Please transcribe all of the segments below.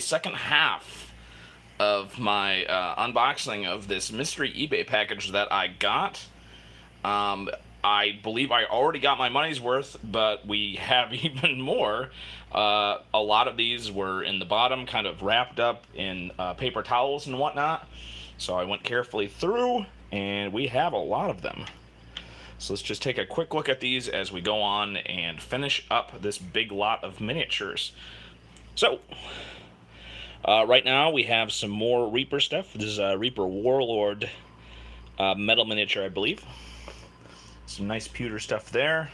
second half of my unboxing of this mystery eBay package that I got. Um, I believe I already got my money's worth, but we have even more. A lot of these were in the bottom, kind of wrapped up in paper towels and whatnot. So I went carefully through, and we have a lot of them. So let's just take a quick look at these as we go on and finish up this big lot of miniatures. So, right now we have some more Reaper stuff. This is a Reaper Warlord metal miniature, I believe. Some nice pewter stuff there.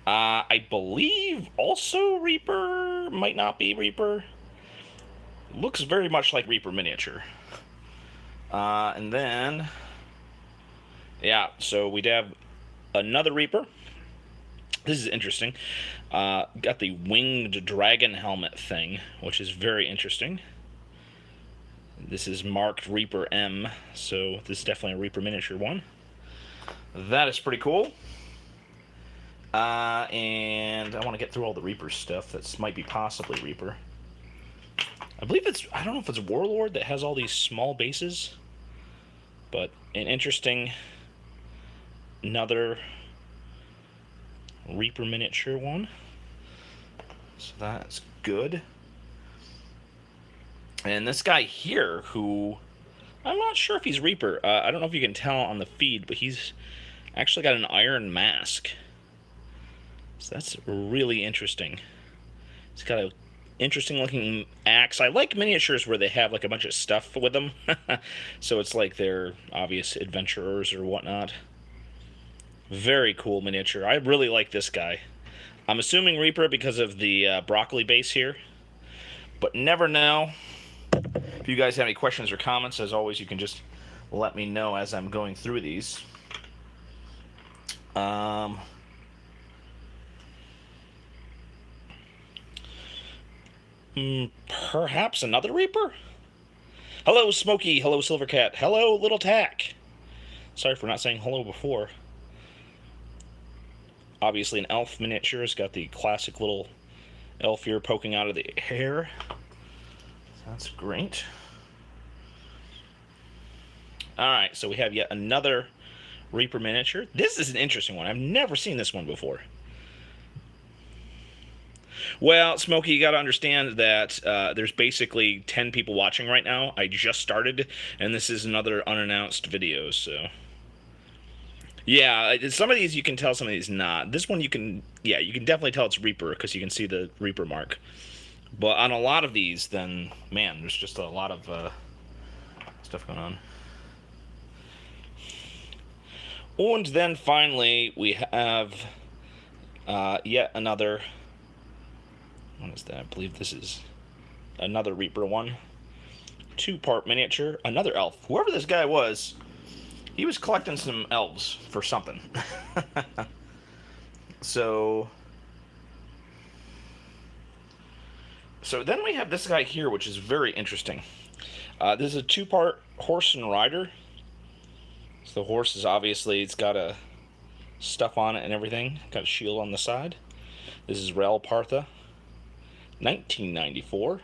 I believe also Reaper, might not be Reaper. Looks very much like Reaper miniature. And then, yeah, so we'd have another Reaper. This is interesting. Got the winged dragon helmet thing, which is very interesting. This is marked Reaper M, so this is definitely a Reaper miniature one. That is pretty cool. And I want to get through all the Reaper stuff that might be possibly Reaper. I believe I don't know if it's Warlord that has all these small bases, but an interesting, another Reaper miniature one. So that's good. And this guy here, who I'm not sure if he's Reaper. I don't know if you can tell on the feed, but he's actually got an iron mask. So that's really interesting. He's got a interesting looking axe. I like miniatures where they have like a bunch of stuff with them. So it's like they're obvious adventurers or whatnot. Very cool miniature. I really like this guy. I'm assuming Reaper because of the broccoli base here, but never know. If you guys have any questions or comments, as always, you can just let me know as I'm going through these. Perhaps another Reaper? Hello, Smokey. Hello, Silvercat. Hello, Little Tack. Sorry for not saying hello before. Obviously, an elf miniature. It's got the classic little elf ear poking out of the hair. That's great. Alright, so we have yet another Reaper miniature. This is an interesting one. I've never seen this one before. Well, Smokey, you got to understand that there's basically 10 people watching right now. I just started, and this is another unannounced video, so... Yeah, some of these you can tell, some of these not. This one you can definitely tell it's Reaper, because you can see the Reaper mark. But on a lot of these, then, man, there's just a lot of stuff going on. And then finally, we have yet another... What is that? I believe this is another Reaper one. 2-part miniature. Another elf. Whoever this guy was, he was collecting some elves for something. So then we have this guy here, which is very interesting. This is a 2-part horse and rider. So the horse is obviously, it's got a stuff on it and everything. Got a shield on the side. This is Rel Partha, 1994.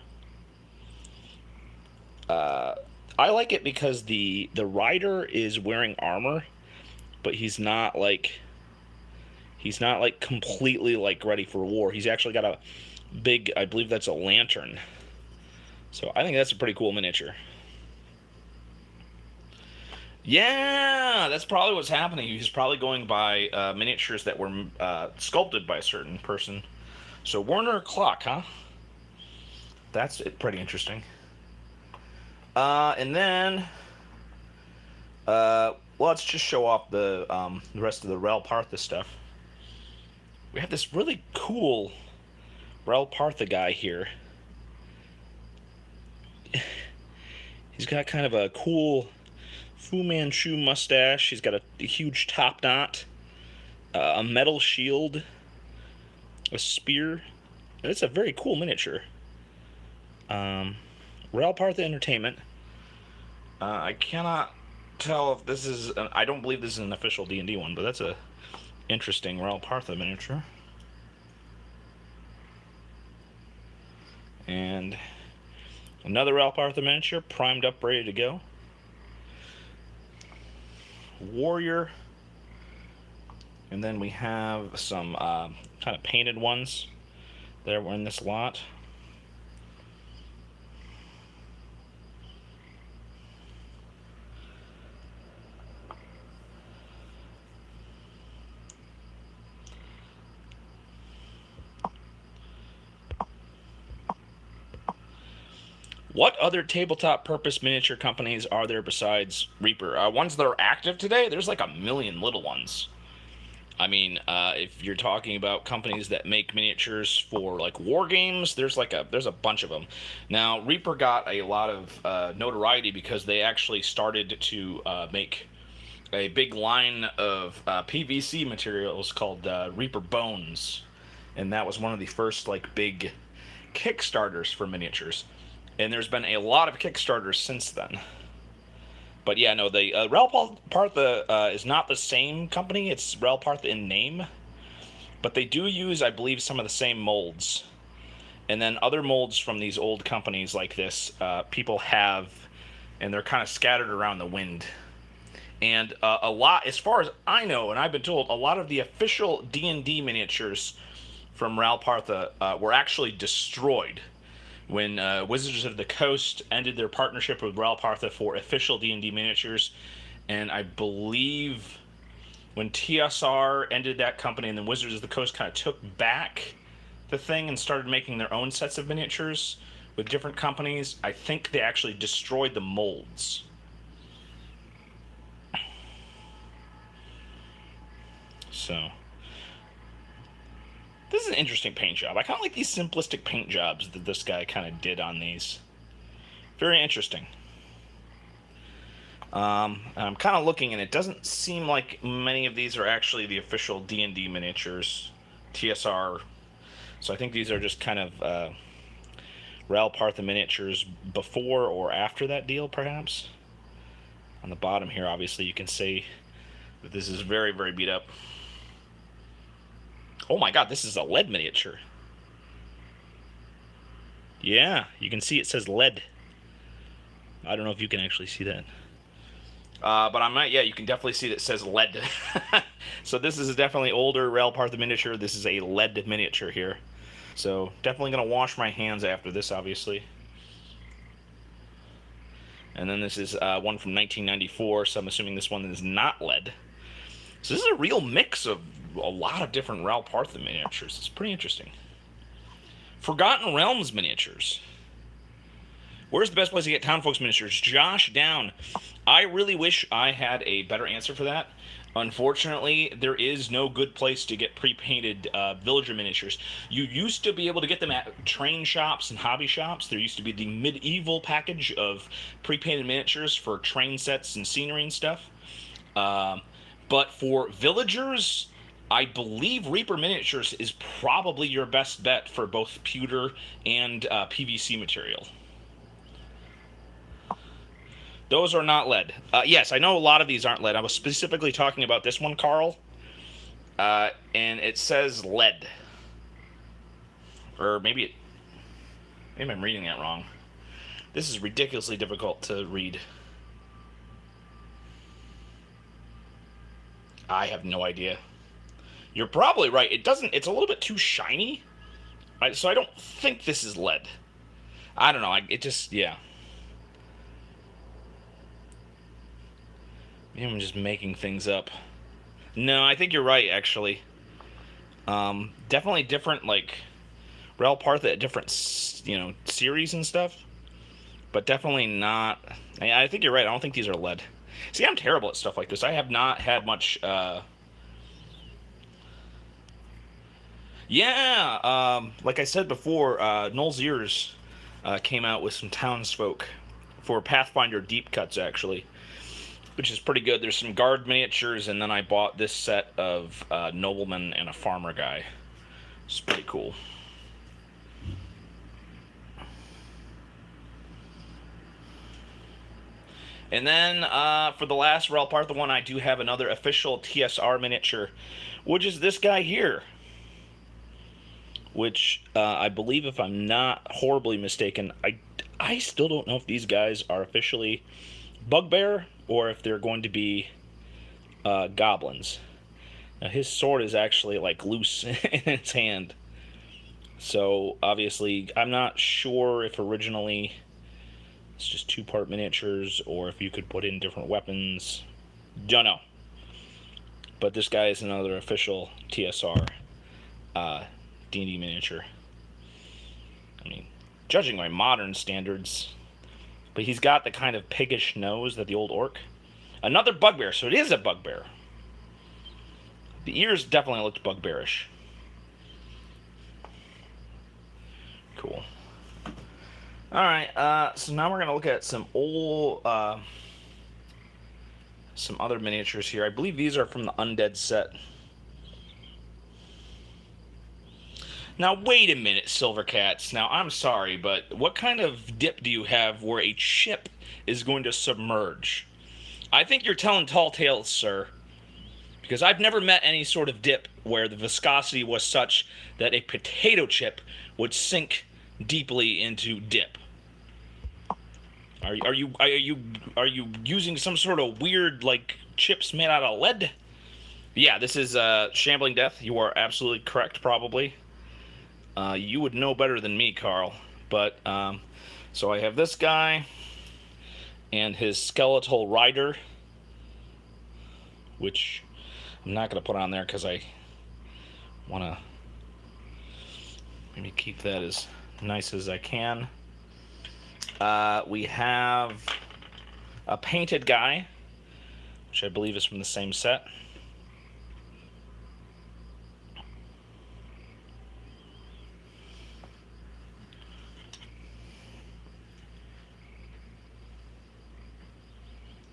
I like it because the rider is wearing armor, but he's not like completely like ready for war. He's actually got a big, I believe that's a lantern. So I think that's a pretty cool miniature. Yeah, that's probably what's happening. He's probably going by miniatures that were sculpted by a certain person. So Werner Klock, huh? That's pretty interesting. And then, let's just show off the rest of the Rel Partha stuff. We have this really cool Rel Partha guy here. He's got kind of a cool Fu Manchu mustache. He's got a huge top knot, a metal shield, a spear. It's a very cool miniature. Rel Partha Entertainment. I cannot tell if this is... I don't believe this is an official D&D one, but that's a interesting Rel Partha miniature. And Another Partha miniature, primed up, ready to go. Warrior. And then we have some kind of painted ones that were in this lot. What other tabletop purpose miniature companies are there besides Reaper? Ones that are active today, there's like a million little ones. I mean, if you're talking about companies that make miniatures for like war games, there's a bunch of them. Now, Reaper got a lot of notoriety because they actually started to make a big line of PVC materials called Reaper Bones, and that was one of the first like big Kickstarters for miniatures. And there's been a lot of Kickstarters since then. But yeah, no, the Partha is not the same company. It's Partha in name, but they do use, I believe, some of the same molds. And then other molds from these old companies like this, people have, and they're kind of scattered around the wind. And a lot, as far as I know, and I've been told, a lot of the official D&D miniatures from Partha were actually destroyed when Wizards of the Coast ended their partnership with Partha for official D&D miniatures, and I believe when TSR ended that company, and then Wizards of the Coast kind of took back the thing and started making their own sets of miniatures with different companies, I think they actually destroyed the molds. So this is an interesting paint job. I kind of like these simplistic paint jobs that this guy kind of did on these. Very interesting. I'm kind of looking, and it doesn't seem like many of these are actually the official D&D miniatures, TSR. So I think these are just kind of Partha miniatures before or after that deal, perhaps. On the bottom here, obviously, you can see that this is very, very beat up. Oh my god, this is a lead miniature. Yeah, you can see it says lead. I don't know if you can actually see that. But I might, yeah, you can definitely see that it says lead. So this is definitely older Partha miniature. This is a lead miniature here. So definitely going to wash my hands after this, obviously. And then this is one from 1994, so I'm assuming this one is not lead. So this is a real mix of a lot of different Partha miniatures. It's pretty interesting. Forgotten Realms miniatures. Where's the best place to get Townfolks miniatures? Josh Down. I really wish I had a better answer for that. Unfortunately, there is no good place to get pre-painted villager miniatures. You used to be able to get them at train shops and hobby shops. There used to be the medieval package of pre-painted miniatures for train sets and scenery and stuff. But for villagers, I believe Reaper Miniatures is probably your best bet for both pewter and PVC material. Those are not lead. Yes, I know a lot of these aren't lead. I was specifically talking about this one, Carl. And it says lead. Or maybe I'm reading that wrong. This is ridiculously difficult to read. I have no idea. You're probably right. It's a little bit too shiny. So I don't think this is lead. I don't know. Yeah. Maybe I'm just making things up. No, I think you're right, actually. Definitely different, like, Partha at different, series and stuff. But definitely not... I think you're right. I don't think these are lead. See, I'm terrible at stuff like this. I have not had much... Yeah, like I said before, Noel's Ears came out with some townsfolk for Pathfinder Deep Cuts, actually, which is pretty good. There's some guard miniatures, and then I bought this set of nobleman and a farmer guy. It's pretty cool. And then for the last Partha one, I do have another official TSR miniature, which is this guy here. Which I believe, if I'm not horribly mistaken, I still don't know if these guys are officially bugbear or if they're going to be goblins. Now, his sword is actually like loose in its hand. So obviously, I'm not sure if originally it's just two-part miniatures or if you could put in different weapons. Don't know. But this guy is another official TSR D&D miniature. I mean, judging by modern standards, but he's got the kind of piggish nose that the old orc. Another bugbear, so it is a bugbear. The ears definitely looked bugbearish. Cool. Alright, so now we're going to look at some old, some other miniatures here. I believe these are from the Undead set. Now, wait a minute, Silvercats. Now, I'm sorry, but what kind of dip do you have where a chip is going to submerge? I think you're telling tall tales, sir. Because I've never met any sort of dip where the viscosity was such that a potato chip would sink deeply into dip. Are you using some sort of weird like chips made out of lead? Yeah, this is Shambling Death. You are absolutely correct, probably. You would know better than me, Carl. But so I have this guy and his skeletal rider, which I'm not going to put on there because I want to maybe keep that as nice as I can. We have a painted guy, which I believe is from the same set.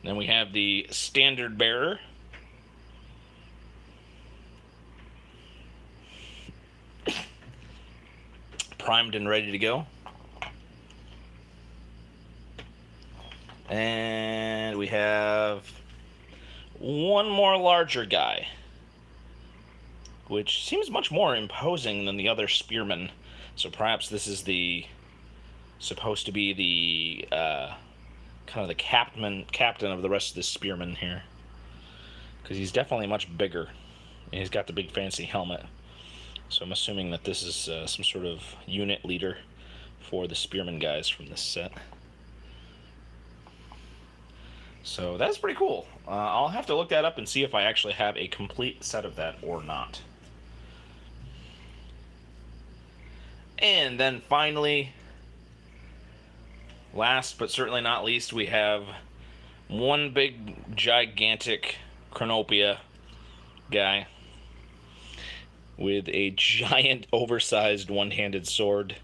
Then we have the standard bearer. Primed and ready to go. And we have one more larger guy, which seems much more imposing than the other spearmen. So perhaps this is supposed to be the kind of the captain of the rest of the spearmen here, because he's definitely much bigger, and he's got the big fancy helmet. So I'm assuming that this is some sort of unit leader for the spearmen guys from this set. So that's pretty cool. I'll have to look that up and see if I actually have a complete set of that or not. And then finally, last but certainly not least, we have one big gigantic Chronopia guy with a giant oversized one-handed sword.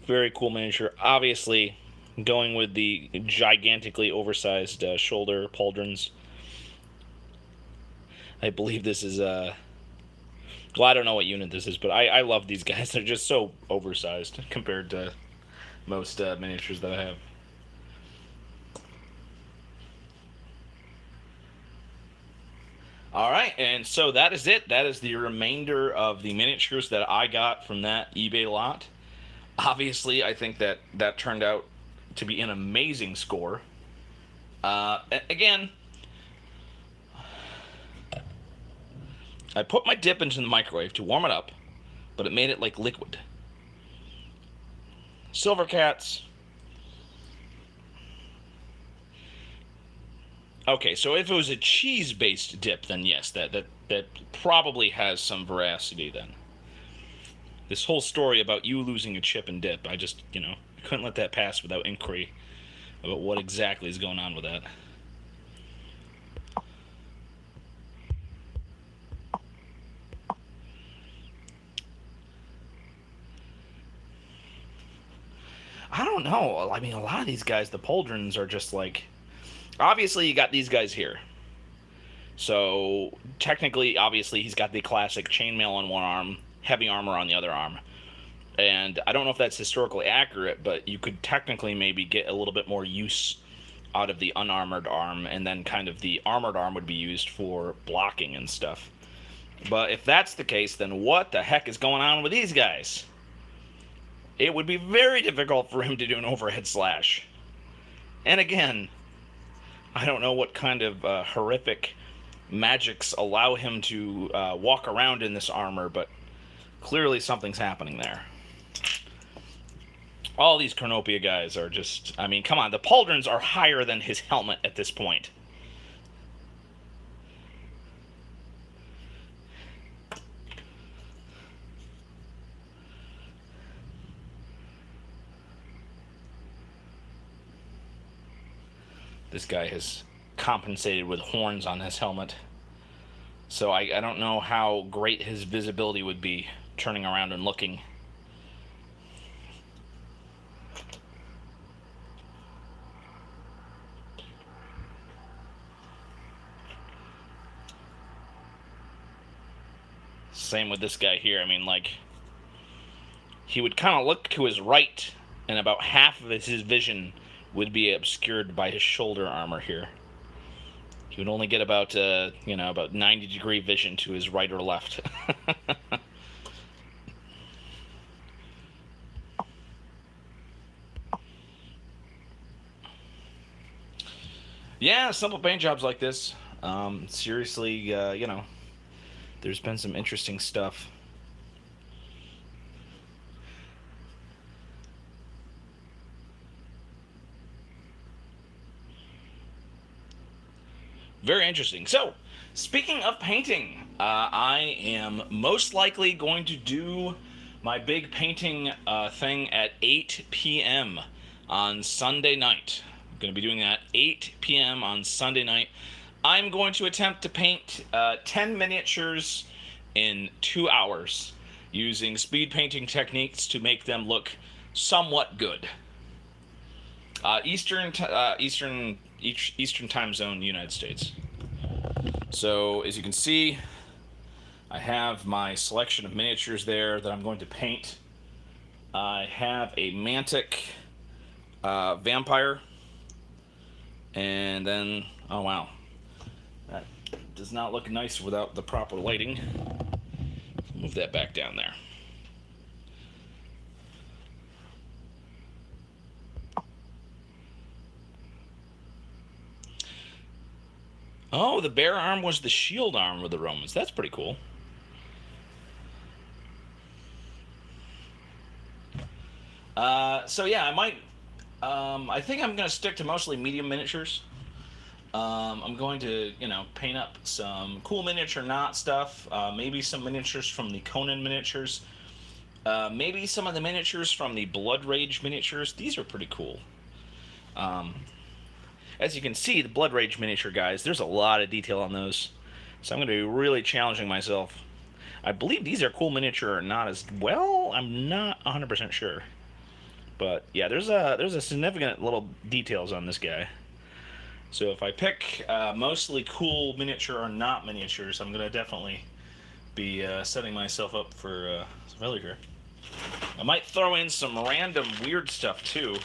Very cool miniature. Obviously, going with the gigantically oversized shoulder pauldrons. I believe this is well, I don't know what unit this is, but I love these guys. They're just so oversized compared to most miniatures that I have. Alright, and so that is it. That is the remainder of the miniatures that I got from that eBay lot. Obviously, I think that turned out to be an amazing score. Again, I put my dip into the microwave to warm it up, but it made it like liquid. Silvercats. Okay, so if it was a cheese-based dip, then yes, that probably has some veracity then. This whole story about you losing a chip and dip, I just, couldn't let that pass without inquiry about what exactly is going on with that. I don't know. I mean, a lot of these guys, the pauldrons are just like... Obviously, you got these guys here. So, technically, obviously, he's got the classic chainmail on one arm, heavy armor on the other arm. And I don't know if that's historically accurate, but you could technically maybe get a little bit more use out of the unarmored arm, and then kind of the armored arm would be used for blocking and stuff. But if that's the case, then what the heck is going on with these guys? It would be very difficult for him to do an overhead slash. And again, I don't know what kind of horrific magics allow him to walk around in this armor, but clearly something's happening there. All these Cornopia guys are just... I mean, come on. The pauldrons are higher than his helmet at this point. This guy has compensated with horns on his helmet. So I don't know how great his visibility would be turning around and looking. Same with this guy here. I mean, like, he would kind of look to his right, and about half of his vision would be obscured by his shoulder armor here. He would only get about, about 90-degree vision to his right or left. Yeah, simple paint jobs like this. Seriously, there's been some interesting stuff. Very interesting. So, speaking of painting, I am most likely going to do my big painting thing at 8 p.m. on Sunday night. I'm going to be doing that 8 p.m. on Sunday night. I'm going to attempt to paint 10 miniatures in 2 hours using speed painting techniques to make them look somewhat good. Eastern time zone, United States. So as you can see, I have my selection of miniatures there that I'm going to paint. I have a Mantic vampire, and then, oh wow, that does not look nice without the proper lighting. Move that back down there. Oh, the bear arm was the shield arm of the Romans. That's pretty cool. So yeah, I might... I think I'm going to stick to mostly medium miniatures. I'm going to, paint up some cool miniature knot stuff. Maybe some miniatures from the Conan miniatures. Maybe some of the miniatures from the Blood Rage miniatures. These are pretty cool. As you can see, the Blood Rage miniature guys, there's a lot of detail on those. So I'm going to be really challenging myself. I believe these are cool miniature or not as well. I'm not 100% sure. But yeah, there's a significant little details on this guy. So if I pick mostly cool miniature or not miniatures, I'm going to definitely be setting myself up for some failure here. I might throw in some random weird stuff too.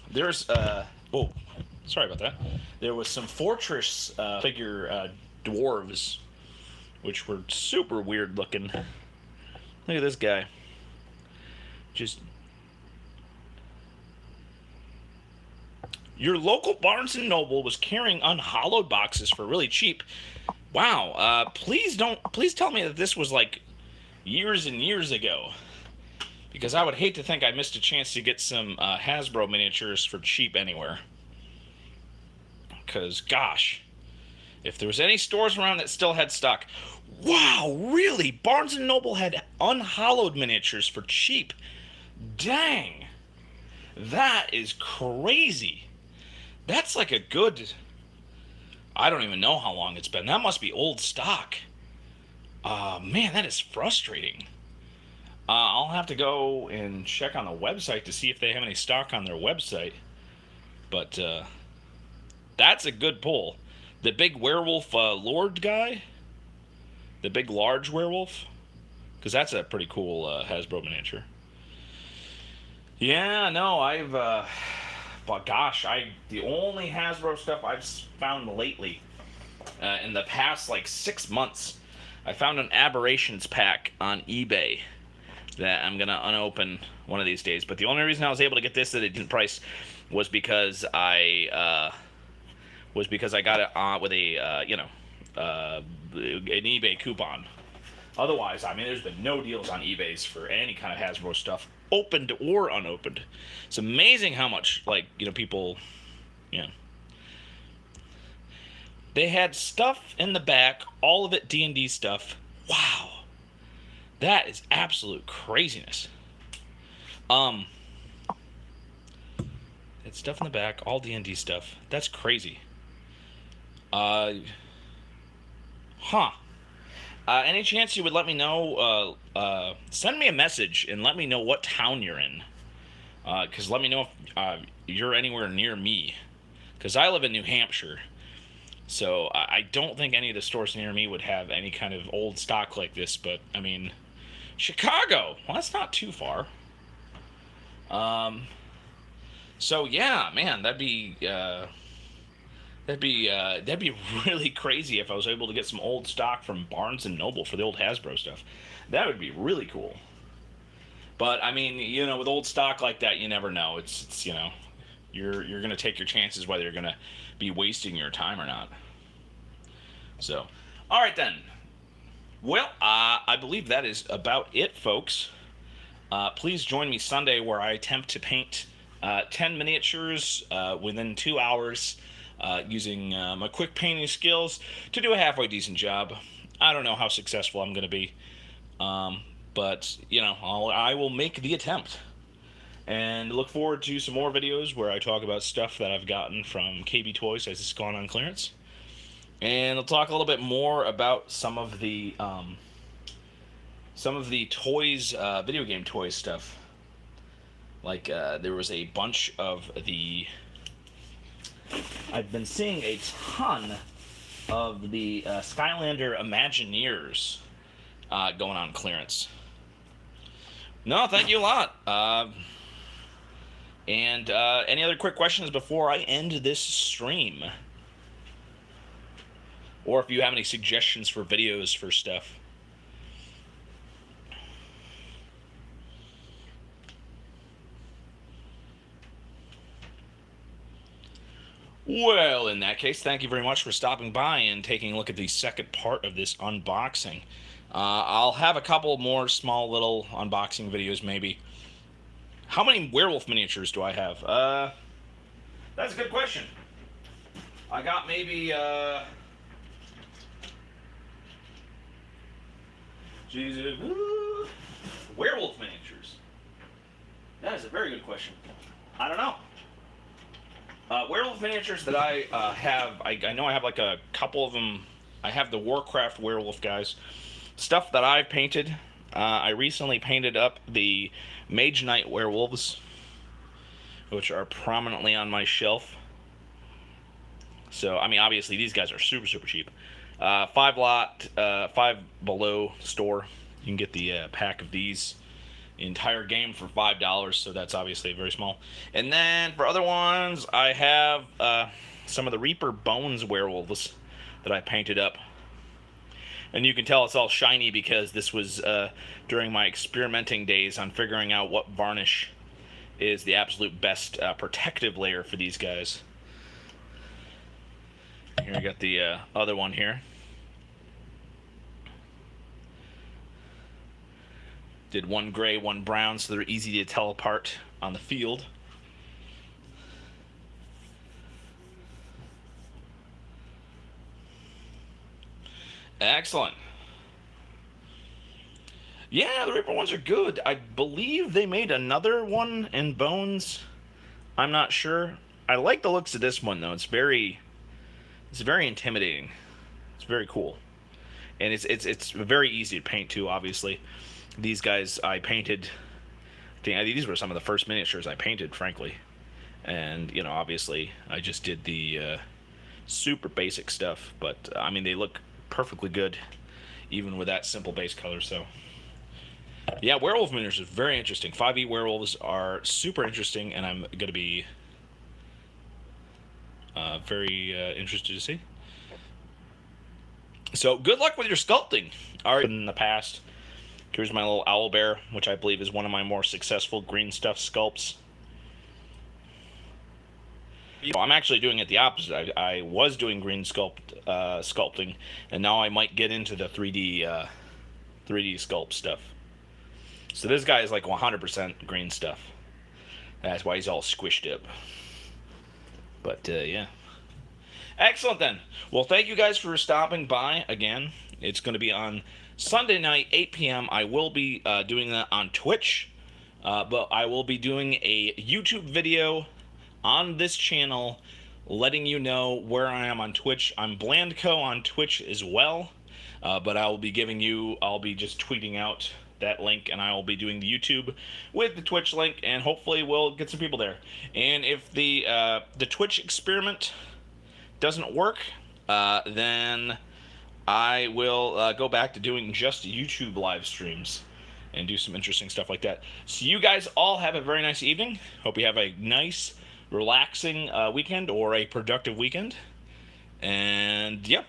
There's oh, sorry about that. There was some fortress figure dwarves, which were super weird looking. Look at this guy. Just your local Barnes and Noble was carrying unhollowed boxes for really cheap. Wow. Please tell me that this was like years and years ago, because I would hate to think I missed a chance to get some Hasbro miniatures for cheap anywhere. Because, gosh, if there was any stores around that still had stock. Wow, really? Barnes & Noble had unhollowed miniatures for cheap. Dang. That is crazy. That's like a good... I don't even know how long it's been. That must be old stock. Man, that is frustrating. I'll have to go and check on the website to see if they have any stock on their website. But that's a good pull. The big werewolf lord guy? The big large werewolf? Because that's a pretty cool Hasbro miniature. Yeah, no, but gosh, the only Hasbro stuff I've found lately in the past like 6 months, I found an Aberrations pack on eBay that I'm gonna unopen one of these days. But the only reason I was able to get this that it didn't price was because I got it with a an eBay coupon. Otherwise, I mean, there's been no deals on eBay's for any kind of Hasbro stuff, opened or unopened. It's amazing how much people, you know, they had stuff in the back, all of it D&D stuff. Wow, that is absolute craziness. It's stuff in the back, all D&D stuff. That's crazy. Huh. Any chance you would let me know? Send me a message and let me know what town you're in. Because let me know if you're anywhere near me. Because I live in New Hampshire. So I don't think any of the stores near me would have any kind of old stock like this. But, I mean, Chicago. Well, that's not too far. So, yeah, man, that'd be really crazy if I was able to get some old stock from Barnes and Noble for the old Hasbro stuff. That would be really cool. But I mean, with old stock like that, you never know. It's you're gonna take your chances whether you're gonna be wasting your time or not. So, all right then. Well, I believe that is about it, folks. Please join me Sunday where I attempt to paint 10 miniatures within 2 hours. Using my quick painting skills to do a halfway decent job. I don't know how successful I'm going to be, but I will make the attempt. And look forward to some more videos where I talk about stuff that I've gotten from KB Toys as it's gone on clearance, and I'll talk a little bit more about some of the toys, video game toys stuff. Like there was a bunch of the. I've been seeing a ton of the Skylander Imagineers going on clearance. No, thank you a lot. And any other quick questions before I end this stream? Or if you have any suggestions for videos for stuff. Well, in that case, thank you very much for stopping by and taking a look at the second part of this unboxing. I'll have a couple more small little unboxing videos, maybe. How many werewolf miniatures do I have? That's a good question. I got maybe, Jesus, werewolf miniatures. That is a very good question. I don't know. Werewolf miniatures that I have, I know I have like a couple of them. I have the Warcraft werewolf guys. Stuff that I've painted. I recently painted up the Mage Knight werewolves, which are prominently on my shelf. So, I mean, obviously these guys are super, super cheap. 5 Below store. You can get the pack of these. Entire game for $5, so that's obviously very small. And then for other ones, I have some of the Reaper Bones werewolves that I painted up. And you can tell it's all shiny because this was during my experimenting days on figuring out what varnish is the absolute best protective layer for these guys. Here I got the other one here. Did one gray, one brown, so they're easy to tell apart on the field. Excellent. Yeah, the Reaper ones are good. I believe they made another one in Bones. I'm not sure. I like the looks of this one, though. It's very intimidating. It's very cool. And it's very easy to paint, too, obviously. These guys I painted, these were some of the first miniatures I painted, frankly. And, obviously, I just did the super basic stuff. But, I mean, they look perfectly good, even with that simple base color, so. Yeah, werewolf miniatures is very interesting. 5e werewolves are super interesting, and I'm going to be very interested to see. So good luck with your sculpting. All right, in the past, here's my little owl bear, which I believe is one of my more successful green stuff sculpts. I'm actually doing it the opposite. I was doing green sculpting, and now I might get into the 3D sculpt stuff. So this guy is like 100% green stuff. That's why he's all squished up. But yeah. Excellent then. Well, thank you guys for stopping by again. It's going to be on Sunday night, 8 p.m. I will be doing that on Twitch, but I will be doing a YouTube video on this channel letting you know where I am on Twitch. I'm Blandco on Twitch as well, but I'll be just tweeting out that link, and I will be doing the YouTube with the Twitch link, and hopefully we'll get some people there. And if the Twitch experiment doesn't work, then I will go back to doing just YouTube live streams and do some interesting stuff like that. So you guys all have a very nice evening. Hope you have a nice, relaxing weekend or a productive weekend. And yeah,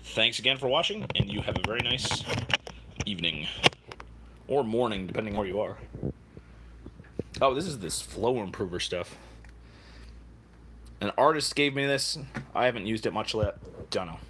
thanks again for watching, and you have a very nice evening or morning, depending where you are. Oh, this is this flow improver stuff. An artist gave me this. I haven't used it much yet. Don't know.